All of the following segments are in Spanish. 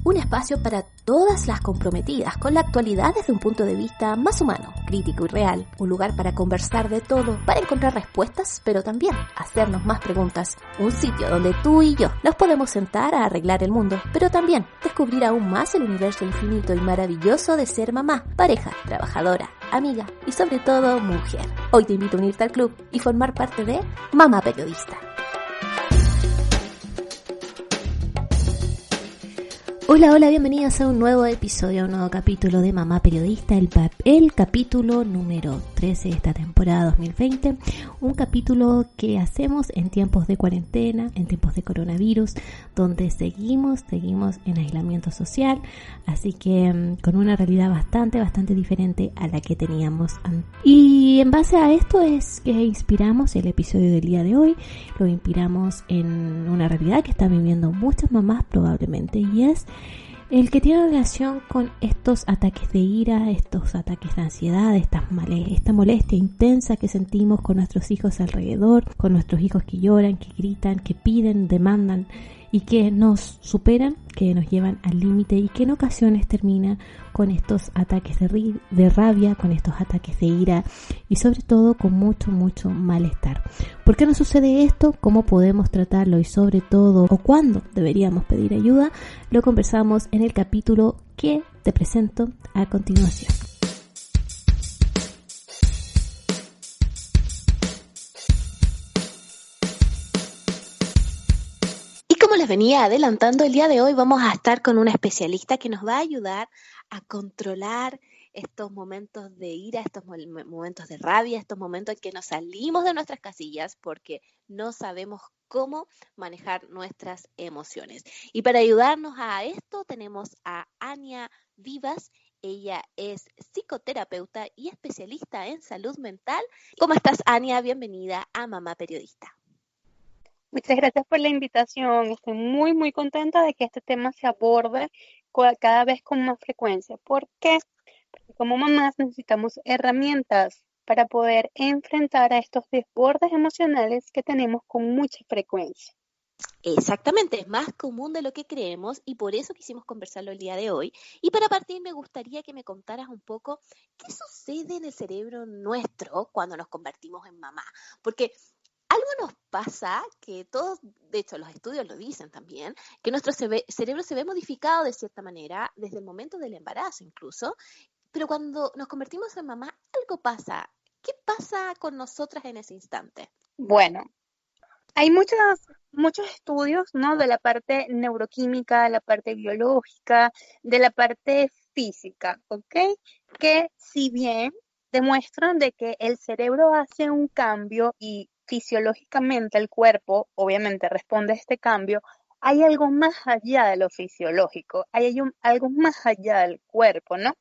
Un espacio para todas las comprometidas con la actualidad desde un punto de vista más humano, crítico y real. Un lugar para conversar de todo, para encontrar respuestas, pero también hacernos más preguntas. Un sitio donde tú y yo nos podemos sentar a arreglar el mundo, pero también descubrir aún más el universo infinito y maravilloso de ser mamá, pareja, trabajadora, amiga y sobre todo mujer. Hoy te invito a unirte al club y formar parte de Mamá Periodista. Hola, bienvenidos a un nuevo episodio, a un nuevo capítulo de Mamá Periodista, el capítulo número 13 de esta temporada 2020, un capítulo que hacemos en tiempos de cuarentena, en tiempos de coronavirus, donde seguimos en aislamiento social, así que con una realidad bastante diferente a la que teníamos antes. Y en base a esto es que inspiramos el episodio del día de hoy, lo inspiramos en una realidad que están viviendo muchas mamás probablemente, y es el que tiene relación con estos ataques de ira, estos ataques de ansiedad, esta molestia intensa que sentimos con nuestros hijos alrededor, con nuestros hijos que lloran, que gritan, que piden, demandan y que nos superan, que nos llevan al límite y que en ocasiones termina con estos ataques de rabia, con estos ataques de ira y sobre todo con mucho malestar. ¿Por qué nos sucede esto? ¿Cómo podemos tratarlo? Y sobre todo, ¿o cuándo deberíamos pedir ayuda? Lo conversamos en el capítulo que te presento a continuación. Como les venía adelantando, el día de hoy vamos a estar con una especialista que nos va a ayudar a controlar estos momentos de ira, estos momentos de rabia, estos momentos en que nos salimos de nuestras casillas porque no sabemos cómo manejar nuestras emociones. Y para ayudarnos a esto tenemos a Ania Vivas. Ella es psicoterapeuta y especialista en salud mental. ¿Cómo estás, Ania? Bienvenida a Mamá Periodista. Muchas gracias por la invitación. Estoy muy contenta de que este tema se aborde cada vez con más frecuencia. ¿Por qué? Porque como mamás necesitamos herramientas para poder enfrentar a estos desbordes emocionales que tenemos con mucha frecuencia. Exactamente, es más común de lo que creemos y por eso quisimos conversarlo el día de hoy. Y para partir me gustaría que me contaras un poco qué sucede en el cerebro nuestro cuando nos convertimos en mamá. Porque algo nos pasa que todos, de hecho los estudios lo dicen también, que nuestro cerebro se ve modificado de cierta manera desde el momento del embarazo incluso, pero cuando nos convertimos en mamá algo pasa. ¿Qué pasa con nosotras en ese instante? Bueno, hay muchos estudios, ¿no? De la parte neuroquímica, de la parte biológica, de la parte física, ¿ok? Que si bien demuestran de que el cerebro hace un cambio y fisiológicamente el cuerpo obviamente responde a este cambio, hay algo más allá de lo fisiológico, algo más allá del cuerpo, ¿no?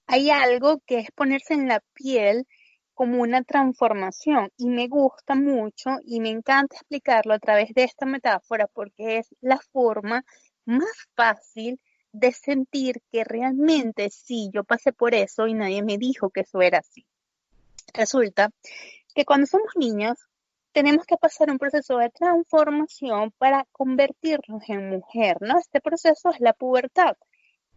Hay algo que es ponerse en la piel como una transformación y me gusta mucho y me encanta explicarlo a través de esta metáfora porque es la forma más fácil de sentir que realmente sí, yo pasé por eso y nadie me dijo que eso era así. Resulta que cuando somos niñas tenemos que pasar un proceso de transformación para convertirnos en mujer, ¿no? Este proceso es la pubertad,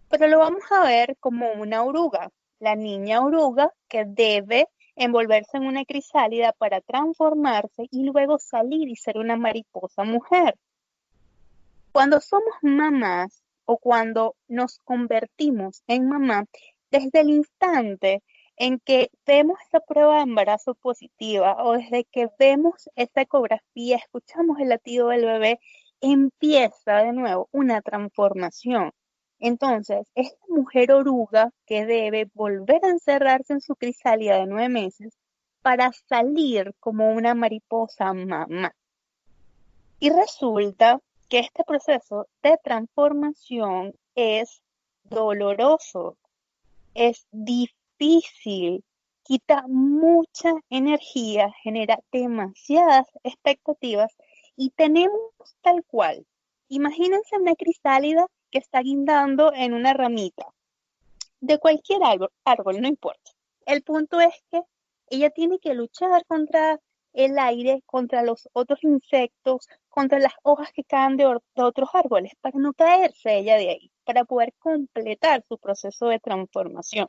pero lo vamos a ver como una oruga, la niña oruga que debe envolverse en una crisálida para transformarse y luego salir y ser una mariposa mujer. Cuando somos mamás o cuando nos convertimos en mamá, desde el instante en que vemos esa prueba de embarazo positiva o desde que vemos esa ecografía, escuchamos el latido del bebé, empieza de nuevo una transformación. Entonces, esta mujer oruga que debe volver a encerrarse en su crisálida de 9 meses para salir como una mariposa mamá. Y resulta que este proceso de transformación es doloroso, es difícil, quita mucha energía, genera demasiadas expectativas y tenemos tal cual. Imagínense una crisálida que está guindando en una ramita de cualquier árbol, no importa. El punto es que ella tiene que luchar contra el aire, contra los otros insectos, contra las hojas que caen de otros árboles, para no caerse ella de ahí, para poder completar su proceso de transformación.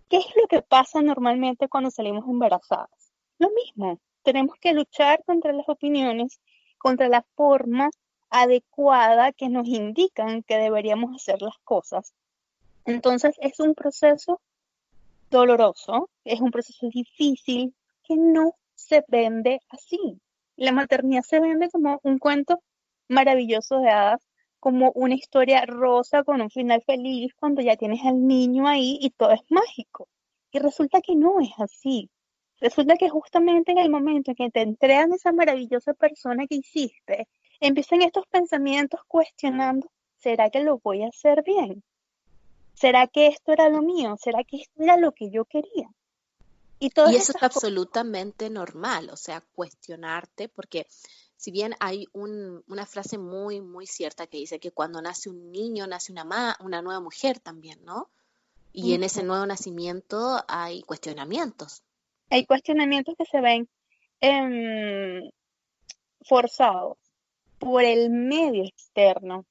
¿Qué es lo que pasa normalmente cuando salimos embarazadas? Lo mismo, tenemos que luchar contra las opiniones, contra la forma adecuada que nos indican que deberíamos hacer las cosas. Entonces es un proceso doloroso, es un proceso difícil que no se vende así. La maternidad se vende como un cuento maravilloso de hadas, como una historia rosa con un final feliz cuando ya tienes al niño ahí y todo es mágico. Y resulta que no es así. Resulta que justamente en el momento en que te entregan esa maravillosa persona que hiciste, empiezan estos pensamientos cuestionando, ¿será que lo voy a hacer bien? ¿Será que esto era lo mío? ¿Será que esto era lo que yo quería? Y Y todas eso es esas cosas. absolutamente normal, o sea, cuestionarte, porque si bien hay una frase muy, muy cierta que dice que cuando nace un niño, nace una nueva mujer también, ¿no? Y en ese nuevo nacimiento hay cuestionamientos. Hay cuestionamientos que se ven em, forzados por el medio externo,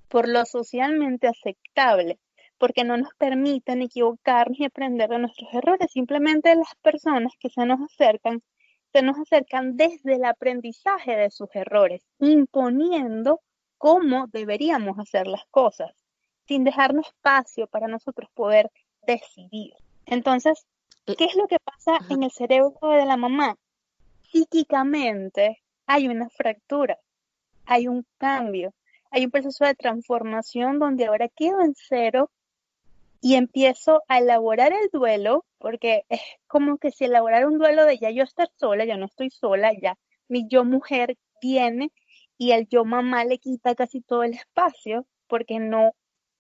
por lo socialmente aceptable, porque no nos permiten equivocarnos y aprender de nuestros errores. Simplemente las personas que se nos acercan desde el aprendizaje de sus errores, imponiendo cómo deberíamos hacer las cosas, sin dejarnos espacio para nosotros poder decidir. Entonces, Eh, ¿qué es lo que pasa Ajá. en el cerebro de la mamá? Psíquicamente hay una fractura, hay un cambio, hay un proceso de transformación donde ahora quedo en cero y empiezo a elaborar el duelo, porque es como que si elaborar un duelo de ya yo estar sola, ya no estoy sola, ya mi yo mujer viene y el yo mamá le quita casi todo el espacio, porque no,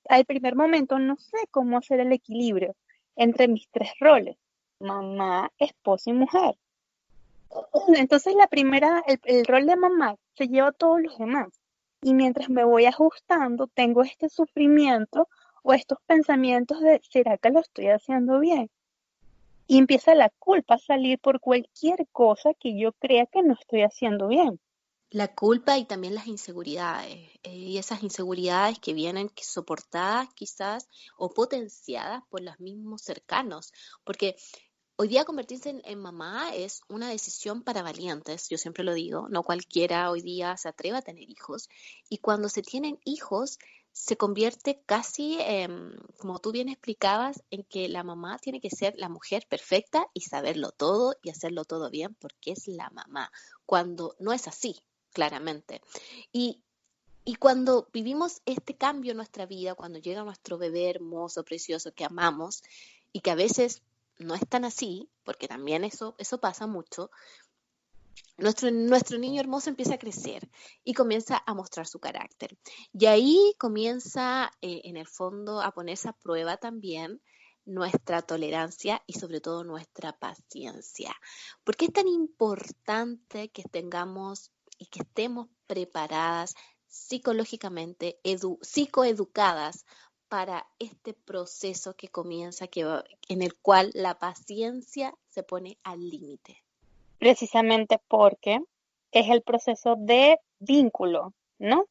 al primer momento no sé cómo hacer el equilibrio entre mis tres roles, mamá, esposa y mujer. Entonces el rol de mamá se lleva a todos los demás. Y mientras me voy ajustando, tengo este sufrimiento o estos pensamientos de, ¿será que lo estoy haciendo bien? Y empieza la culpa a salir por cualquier cosa que yo crea que no estoy haciendo bien. La culpa y también las inseguridades, y esas inseguridades que vienen soportadas quizás o potenciadas por los mismos cercanos, porque hoy día convertirse en mamá es una decisión para valientes, yo siempre lo digo, no cualquiera hoy día se atreve a tener hijos, y cuando se tienen hijos se convierte casi, como tú bien explicabas, en que la mamá tiene que ser la mujer perfecta y saberlo todo y hacerlo todo bien porque es la mamá, cuando no es así, claramente. Y, y cuando vivimos este cambio en nuestra vida, cuando llega nuestro bebé hermoso, precioso, que amamos, y que a veces no es tan así, porque también eso pasa mucho, nuestro niño hermoso empieza a crecer y comienza a mostrar su carácter. Y ahí comienza, en el fondo, a ponerse a prueba también nuestra tolerancia y sobre todo nuestra paciencia. ¿Por qué es tan importante que tengamos y que estemos preparadas psicológicamente, psicoeducadas para este proceso que comienza, en el cual la paciencia se pone al límite? Precisamente porque es el proceso de vínculo, ¿no?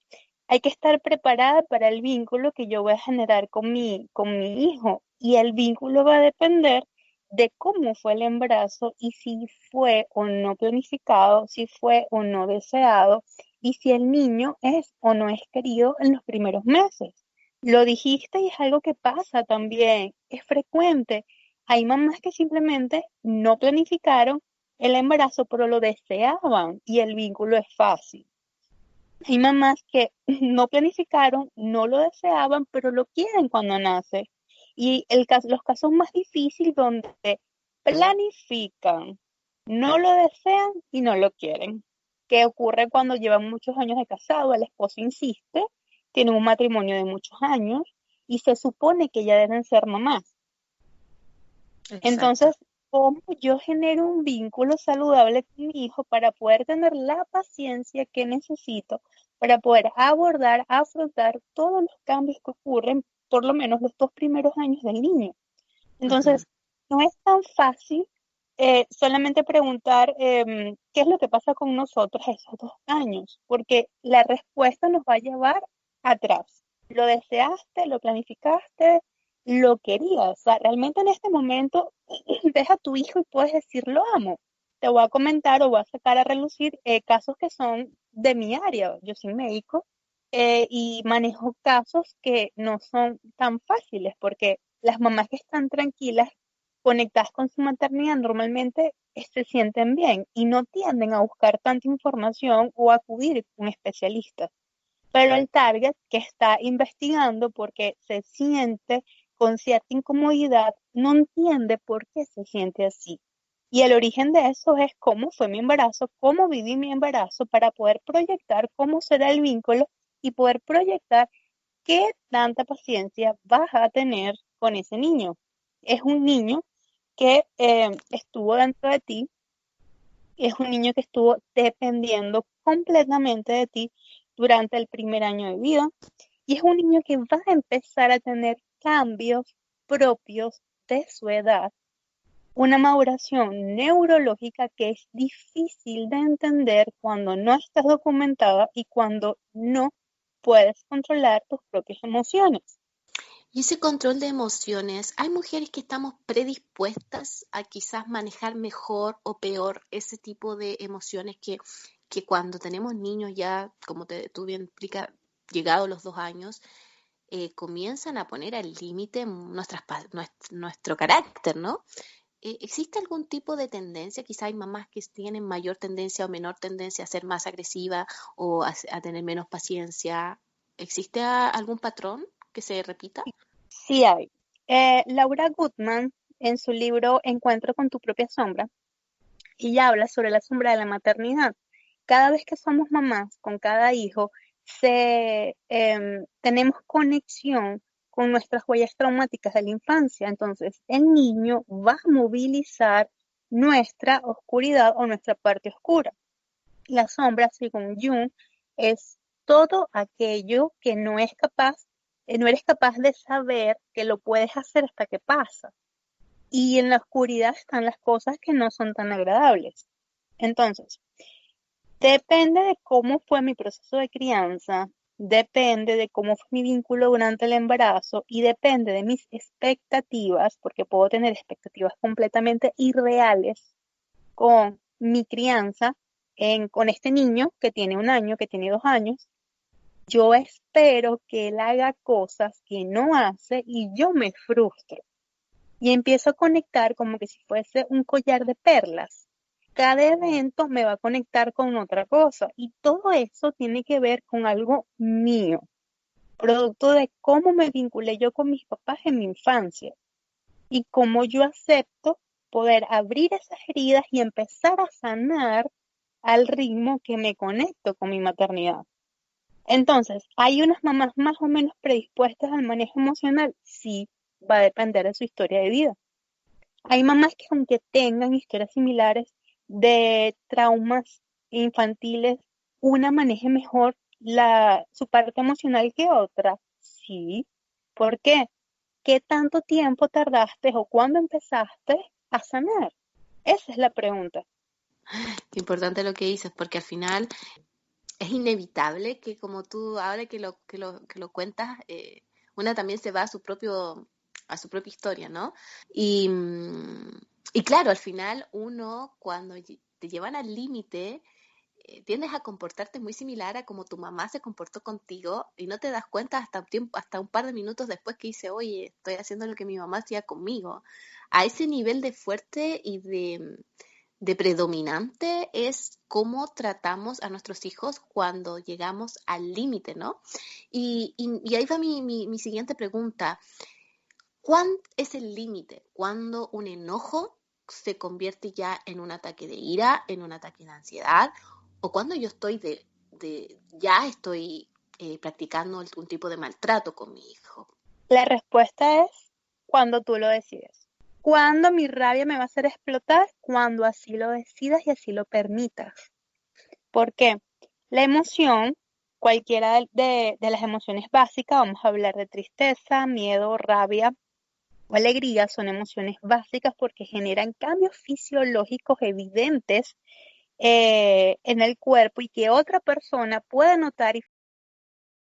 Hay que estar preparada para el vínculo que yo voy a generar con mi hijo. Y el vínculo va a depender de cómo fue el embarazo y si fue o no planificado, si fue o no deseado y si el niño es o no es querido en los primeros meses. Lo dijiste y es algo que pasa también, es frecuente. Hay mamás que simplemente no planificaron el embarazo, pero lo deseaban y el vínculo es fácil. Hay mamás que no planificaron, no lo deseaban, pero lo quieren cuando nace. Y los casos más difíciles donde planifican, no lo desean y no lo quieren. ¿Qué ocurre cuando llevan muchos años de casado? El esposo insiste, tienen un matrimonio de muchos años y se supone que ya deben ser mamás. Exacto. Entonces, ¿cómo yo genero un vínculo saludable con mi hijo para poder tener la paciencia que necesito para poder abordar, afrontar todos los cambios que ocurren, por lo menos los 2 primeros años del niño? Ujú. Entonces, no es tan fácil solamente preguntar qué es lo que pasa con nosotros esos 2 años, porque la respuesta nos va a llevar atrás. Lo deseaste, lo planificaste, lo querías. O sea, realmente en este momento ves a tu hijo y puedes decir lo amo. Te voy a comentar o voy a sacar a relucir casos que son de mi área. Yo soy médico y manejo casos que no son tan fáciles porque las mamás que están tranquilas conectadas con su maternidad normalmente se sienten bien y no tienden a buscar tanta información o acudir a un especialista. Pero el target que está investigando porque se siente con cierta incomodidad no entiende por qué se siente así. Y el origen de eso es cómo fue mi embarazo, cómo viví mi embarazo para poder proyectar cómo será el vínculo y poder proyectar qué tanta paciencia vas a tener con ese niño. Es un niño que estuvo dentro de ti, es un niño que estuvo dependiendo completamente de ti durante el primer año de vida y es un niño que va a empezar a tener cambios propios de su edad, una maduración neurológica que es difícil de entender cuando no estás documentada y cuando no puedes controlar tus propias emociones. Y ese control de emociones, hay mujeres que estamos predispuestas a quizás manejar mejor o peor ese tipo de emociones que cuando tenemos niños ya, como tú bien explicas, llegados los 2 años, comienzan a poner al límite nuestro carácter, ¿no? ¿Existe algún tipo de tendencia? Quizá hay mamás que tienen mayor tendencia o menor tendencia a ser más agresiva o a tener menos paciencia. ¿Existe algún patrón que se repita? Sí hay. Laura Goodman, en su libro Encuentro con tu propia sombra, ella habla sobre la sombra de la maternidad. Cada vez que somos mamás, con cada hijo, tenemos conexión con nuestras huellas traumáticas de la infancia. Entonces, el niño va a movilizar nuestra oscuridad o nuestra parte oscura. La sombra, según Jung, es todo aquello que no eres capaz de saber que lo puedes hacer hasta que pasa. Y en la oscuridad están las cosas que no son tan agradables. Entonces, depende de cómo fue mi proceso de crianza, depende de cómo fue mi vínculo durante el embarazo y depende de mis expectativas, porque puedo tener expectativas completamente irreales con mi crianza con este niño que tiene 1 año, que tiene 2 años. Yo espero que él haga cosas que no hace y yo me frustro. Y empiezo a conectar como que si fuese un collar de perlas. Cada evento me va a conectar con otra cosa y todo eso tiene que ver con algo mío, producto de cómo me vinculé yo con mis papás en mi infancia y cómo yo acepto poder abrir esas heridas y empezar a sanar al ritmo que me conecto con mi maternidad. Entonces, ¿hay unas mamás más o menos predispuestas al manejo emocional? Sí, va a depender de su historia de vida. Hay mamás que aunque tengan historias similares de traumas infantiles, una maneje mejor su parte emocional que otra. Sí. ¿Por qué? ¿Qué tanto tiempo tardaste o cuándo empezaste a sanar? Esa es la pregunta. Qué importante lo que dices, porque al final es inevitable que como tú ahora que lo cuentas, una también se va a su propia historia, ¿no? Y, y claro, al final uno cuando te llevan al límite, tiendes a comportarte muy similar a como tu mamá se comportó contigo y no te das cuenta hasta un par de minutos después que dice, oye, estoy haciendo lo que mi mamá hacía conmigo. A ese nivel de fuerte y de predominante es cómo tratamos a nuestros hijos cuando llegamos al límite, ¿no? Y ahí va mi siguiente pregunta. ¿Cuál es el límite? ¿Cuándo un enojo se convierte ya en un ataque de ira, en un ataque de ansiedad? ¿O cuando yo ya estoy practicando algún tipo de maltrato con mi hijo? La respuesta es cuando tú lo decides. Cuando mi rabia me va a hacer explotar, cuando así lo decidas y así lo permitas. ¿Por qué? La emoción, cualquiera de las emociones básicas, vamos a hablar de tristeza, miedo, rabia, o alegría son emociones básicas porque generan cambios fisiológicos evidentes en el cuerpo y que otra persona puede notar y